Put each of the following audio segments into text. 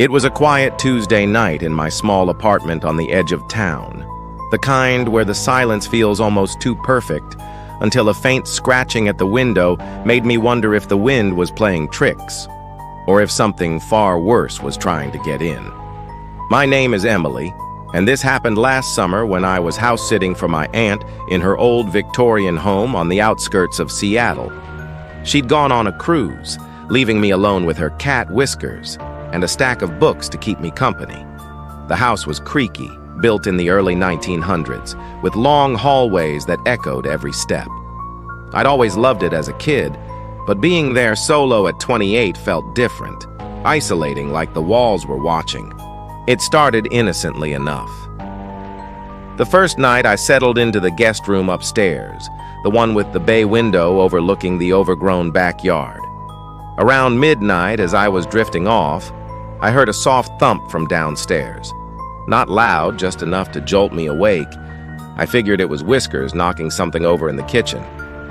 It was a quiet Tuesday night in my small apartment on the edge of town, the kind where the silence feels almost too perfect, until a faint scratching at the window made me wonder if the wind was playing tricks, or if something far worse was trying to get in. My name is Emily, and this happened last summer when I was house-sitting for my aunt in her old Victorian home on the outskirts of Seattle. She'd gone on a cruise, leaving me alone with her cat Whiskers and a stack of books to keep me company. The house was creaky, built in the early 1900s, with long hallways that echoed every step. I'd always loved it as a kid, but being there solo at 28 felt different, isolating like the walls were watching. It started innocently enough. The first night I settled into the guest room upstairs, the one with the bay window overlooking the overgrown backyard. Around midnight, as I was drifting off, I heard a soft thump from downstairs. Not loud, just enough to jolt me awake. I figured it was Whiskers knocking something over in the kitchen.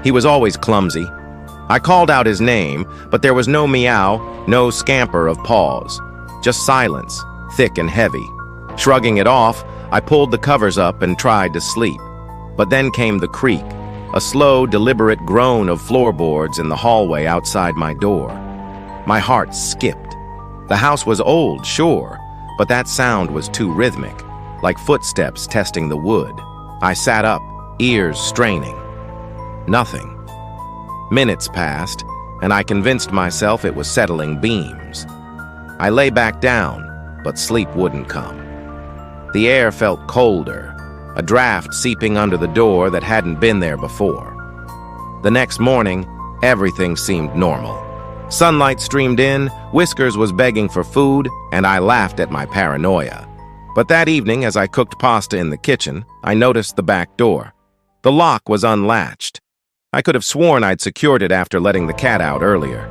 He was always clumsy. I called out his name, but there was no meow, no scamper of paws. Just silence, thick and heavy. Shrugging it off, I pulled the covers up and tried to sleep. But then came the creak, a slow, deliberate groan of floorboards in the hallway outside my door. My heart skipped. The house was old, sure, but that sound was too rhythmic, like footsteps testing the wood. I sat up, ears straining. Nothing. Minutes passed, and I convinced myself it was settling beams. I lay back down, but sleep wouldn't come. The air felt colder, a draft seeping under the door that hadn't been there before. The next morning, everything seemed normal. Sunlight streamed in, Whiskers was begging for food, and I laughed at my paranoia. But that evening, as I cooked pasta in the kitchen, I noticed the back door. The lock was unlatched. I could have sworn I'd secured it after letting the cat out earlier.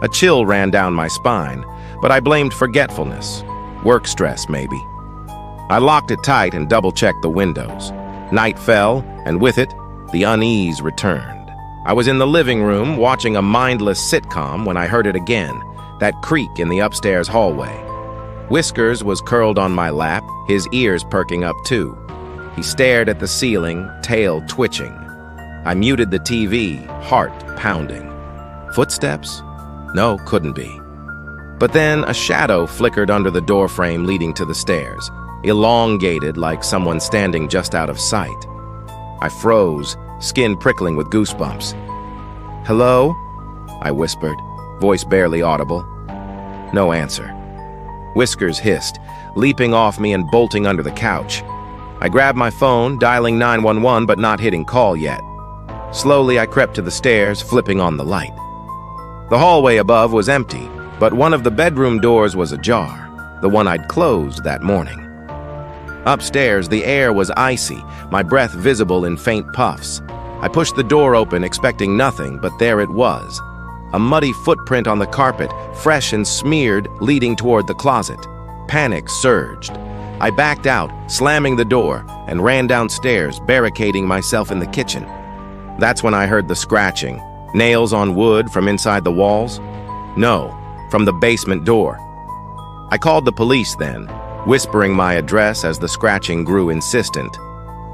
A chill ran down my spine, but I blamed forgetfulness. Work stress, maybe. I locked it tight and double-checked the windows. Night fell, and with it, the unease returned. I was in the living room watching a mindless sitcom when I heard it again, that creak in the upstairs hallway. Whiskers was curled on my lap, his ears perking up too. He stared at the ceiling, tail twitching. I muted the TV, heart pounding. Footsteps? No, couldn't be. But then a shadow flickered under the doorframe leading to the stairs, elongated like someone standing just out of sight. I froze, skin prickling with goosebumps. "Hello?" I whispered, voice barely audible. No answer. Whiskers hissed, leaping off me and bolting under the couch. I grabbed my phone, dialing 911 but not hitting call yet. Slowly I crept to the stairs, flipping on the light. The hallway above was empty, but one of the bedroom doors was ajar, the one I'd closed that morning. Upstairs, the air was icy, my breath visible in faint puffs. I pushed the door open, expecting nothing, but there it was. A muddy footprint on the carpet, fresh and smeared, leading toward the closet. Panic surged. I backed out, slamming the door, and ran downstairs, barricading myself in the kitchen. That's when I heard the scratching. Nails on wood from inside the walls? No, from the basement door. I called the police then, whispering my address as the scratching grew insistent.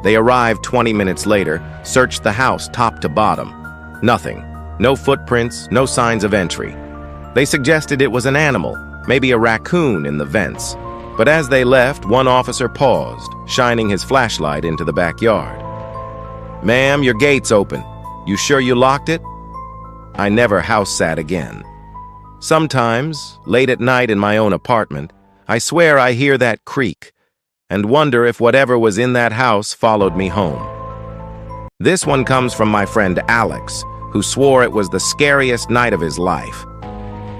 They arrived 20 minutes later, searched the house top to bottom. Nothing. No footprints, no signs of entry. They suggested it was an animal, maybe a raccoon in the vents. But as they left, one officer paused, shining his flashlight into the backyard. "Ma'am, your gate's open. You sure you locked it?" I never house sat again. Sometimes, late at night in my own apartment, I swear I hear that creak and wonder if whatever was in that house followed me home. This one comes from my friend Alex, who swore it was the scariest night of his life.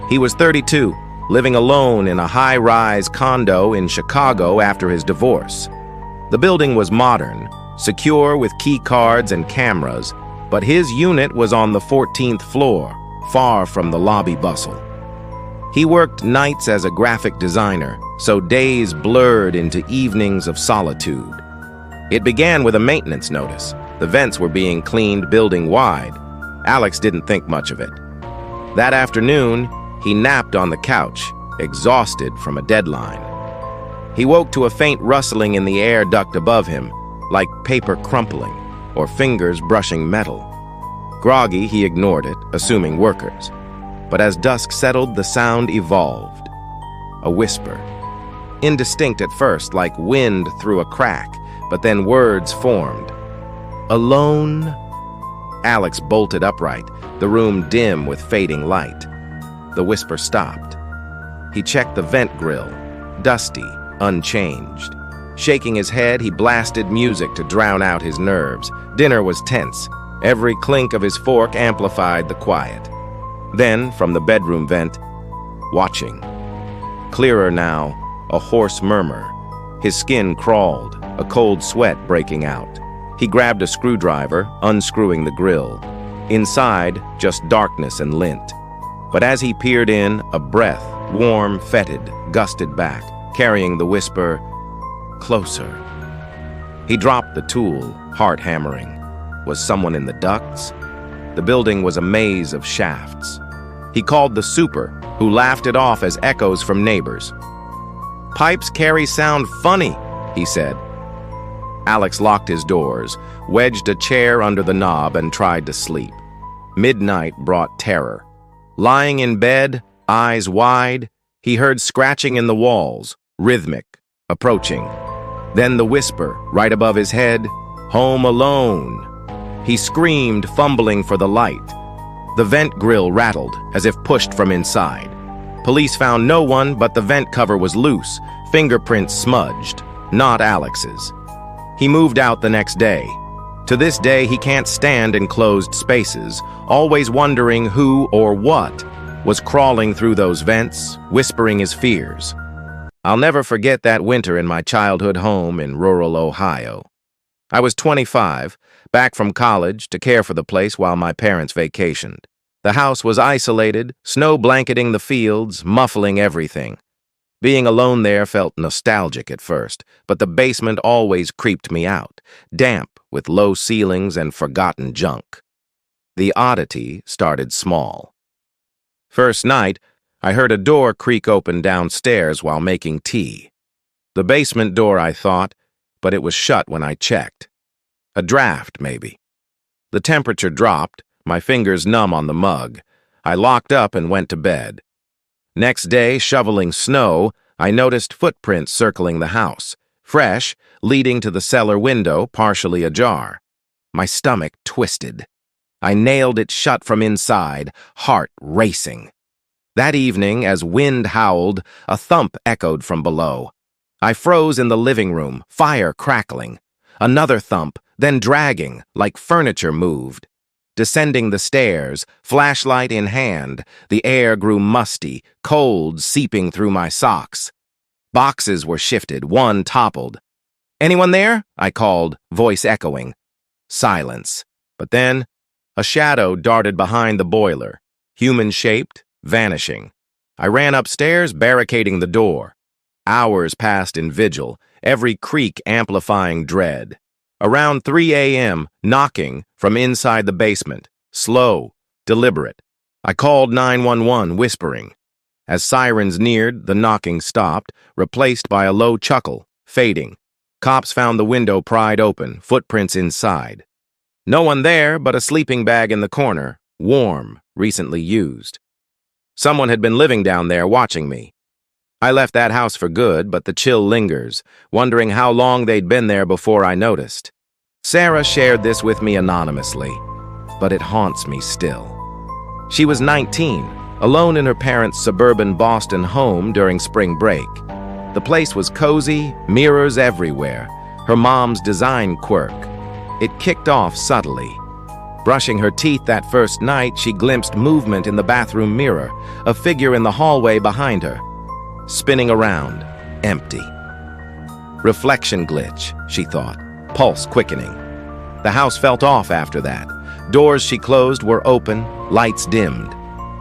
He was 32, living alone in a high-rise condo in Chicago after his divorce. The building was modern, secure with key cards and cameras, but his unit was on the 14th floor, far from the lobby bustle. He worked nights as a graphic designer, so days blurred into evenings of solitude. It began with a maintenance notice. The vents were being cleaned building-wide. Alex didn't think much of it. That afternoon, he napped on the couch, exhausted from a deadline. He woke to a faint rustling in the air duct above him, like paper crumpling or fingers brushing metal. Groggy, he ignored it, assuming workers. But as dusk settled, the sound evolved. A whisper. Indistinct at first, like wind through a crack, but then words formed. "Alone?" Alex bolted upright, the room dim with fading light. The whisper stopped. He checked the vent grill, dusty, unchanged. Shaking his head, he blasted music to drown out his nerves. Dinner was tense. Every clink of his fork amplified the quiet. Then, from the bedroom vent, watching. Clearer now, a hoarse murmur. His skin crawled, a cold sweat breaking out. He grabbed a screwdriver, unscrewing the grill. Inside, just darkness and lint. But as he peered in, a breath, warm, fetid, gusted back, carrying the whisper, "Closer." He dropped the tool, heart hammering. Was someone in the ducts? The building was a maze of shafts. He called the super, who laughed it off as echoes from neighbors. "Pipes carry sound funny," he said. Alex locked his doors, wedged a chair under the knob, and tried to sleep. Midnight brought terror. Lying in bed, eyes wide, he heard scratching in the walls, rhythmic, approaching. Then the whisper, right above his head, "Home alone." He screamed, fumbling for the light. The vent grill rattled, as if pushed from inside. Police found no one, but the vent cover was loose, fingerprints smudged, not Alex's. He moved out the next day. To this day, he can't stand enclosed spaces, always wondering who or what was crawling through those vents, whispering his fears. I'll never forget that winter in my childhood home in rural Ohio. I was 25, back from college to care for the place while my parents vacationed. The house was isolated, snow blanketing the fields, muffling everything. Being alone there felt nostalgic at first, but the basement always creeped me out, damp with low ceilings and forgotten junk. The oddity started small. First night, I heard a door creak open downstairs while making tea. The basement door, I thought, but it was shut when I checked. A draft, maybe. The temperature dropped, my fingers numb on the mug. I locked up and went to bed. Next day, shoveling snow, I noticed footprints circling the house, fresh, leading to the cellar window, partially ajar. My stomach twisted. I nailed it shut from inside, heart racing. That evening, as wind howled, a thump echoed from below. I froze in the living room, fire crackling. Another thump, then dragging, like furniture moved. Descending the stairs, flashlight in hand, the air grew musty, cold seeping through my socks. Boxes were shifted, one toppled. "Anyone there?" I called, voice echoing. Silence. But then, a shadow darted behind the boiler, human-shaped, vanishing. I ran upstairs, barricading the door. Hours passed in vigil, every creak amplifying dread. Around 3 a.m., knocking from inside the basement, slow, deliberate. I called 911, whispering. As sirens neared, the knocking stopped, replaced by a low chuckle, fading. Cops found the window pried open, footprints inside. No one there but a sleeping bag in the corner, warm, recently used. Someone had been living down there watching me. I left that house for good, but the chill lingers, wondering how long they'd been there before I noticed. Sarah shared this with me anonymously, but it haunts me still. She was 19, alone in her parents' suburban Boston home during spring break. The place was cozy, mirrors everywhere, her mom's design quirk. It kicked off subtly. Brushing her teeth that first night, she glimpsed movement in the bathroom mirror, a figure in the hallway behind her. Spinning around, empty. Reflection glitch, she thought, pulse quickening. The house felt off after that. Doors she closed were open, lights dimmed.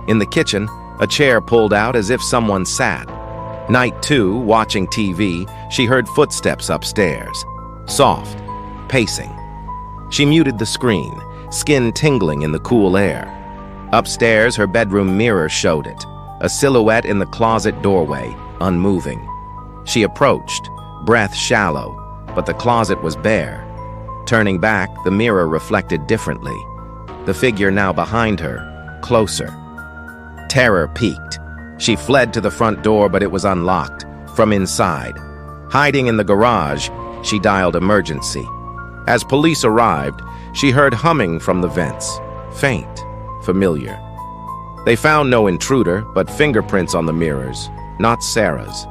In the kitchen, a chair pulled out as if someone sat. Night 2, watching TV, she heard footsteps upstairs. Soft, pacing. She muted the screen, skin tingling in the cool air. Upstairs, her bedroom mirror showed it. a silhouette in the closet doorway, unmoving. She approached, breath shallow, but the closet was bare. Turning back, the mirror reflected differently. The figure now behind her, closer. Terror peaked. She fled to the front door, but it was unlocked, from inside. Hiding in the garage, she dialed emergency. As police arrived, she heard humming from the vents. Faint, familiar. They found no intruder, but fingerprints on the mirrors, not Sarah's.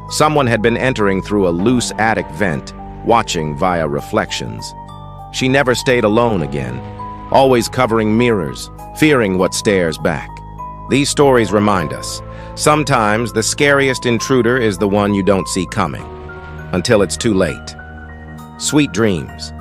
Someone had been entering through a loose attic vent, watching via reflections. She never stayed alone again, always covering mirrors, fearing what stares back. These stories remind us, sometimes the scariest intruder is the one you don't see coming, until it's too late. Sweet dreams.